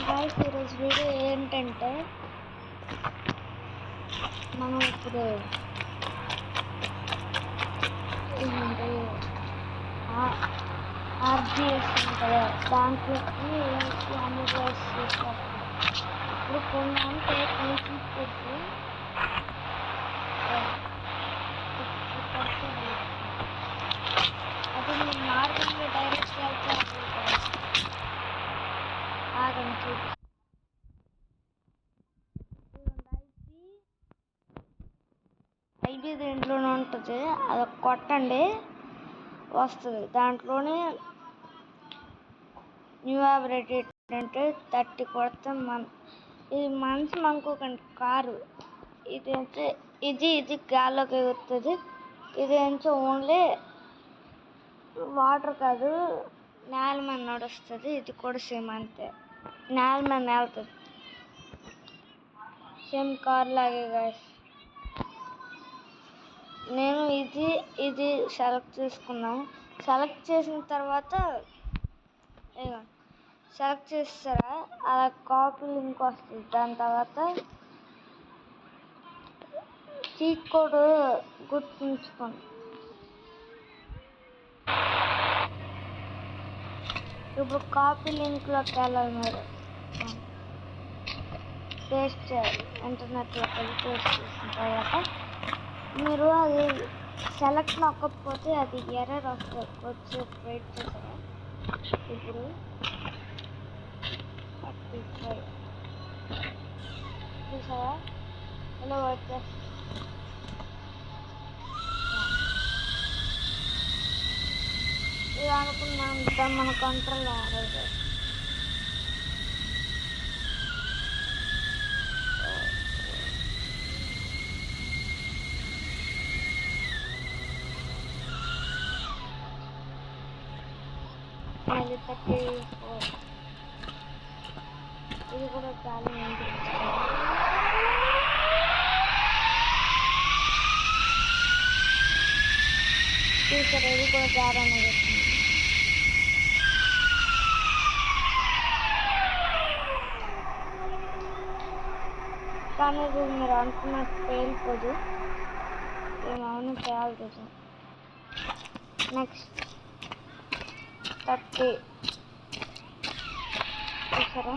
Guys ఈరోజు video ఏంటంటే మనం ఇప్పుడు ఏంటంటే ఆర్జిఎస్ ఉంటుంది దాంట్లోకి అమర్స్ చేస్తారు. ఇప్పుడు కొన్ని అంటే కొంచెం పెట్టి అది నేను నార్మల్గా డైరెక్ట్ వెళ్తాను ఆగండి చూపి ఐబీ దీంట్లోనే ఉంటుంది. అది కొట్టండి వస్తుంది. దాంట్లోనే న్యూ యావరేట్ ఏంటంటే 30 కొడితే ఇది మనసు అనుకోకండి కారు. ఇది అంటే ఇది గాల్లోకి ఎగురుతుంది. ఇది అంటే ఓన్లీ వాటర్ కాదు, నేల మీద నడుస్తుంది. ఇది కూడా సేమ్ అంతే, నేల మీద వెళ్తుంది. సేమ్ కార్ లాగే గాయస్. నేను ఇది సెలెక్ట్ చేసుకున్నాను. సెలెక్ట్ చేసిన తర్వాత సెలెక్ట్ చేస్తారా అలా కాపీ లింక్ వస్తుంది. దాని తర్వాత చీట్ కోడ్ గుర్తుంచుకోండి. ఇప్పుడు కాపీ లింక్లోకి వెళ్ళాలి. మీరు పేస్ట్ చేయాలి. ఇంటర్నెట్లోకి వెళ్ళి పేస్ట్ చేసిన తర్వాత మీరు అది సెలెక్ట్ నొక్కకపోతే అది ఎర్రర్ వస్తుంది. వచ్చి వెయిట్ చేస్తారా. ఇప్పుడు 35 చూసారా ఇలా వచ్చేస్తుంది. ఇది అనుకున్నాం మన కంట్రోల్ అవ్వదు. అది 34 ఇది కూడా చాలా మంది చూసారు. ఇది కూడా చాలా మంది కానీ ఇది మీరు అనుకున్నట్టు పేలిపోదు. ఏమవును తేలుతుంది. నెక్స్ట్ 30 చూసారా.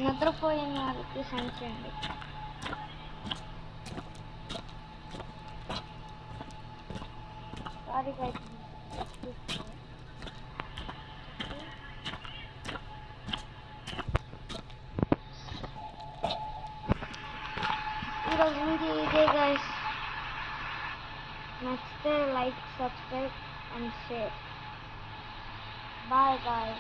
నిద్రపోయిన వాళ్ళకి సంచండి. Sorry guys. ఈరోజు వీడియో ఇదే గైస్. నచ్చితే like, subscribe and share. Bye bye.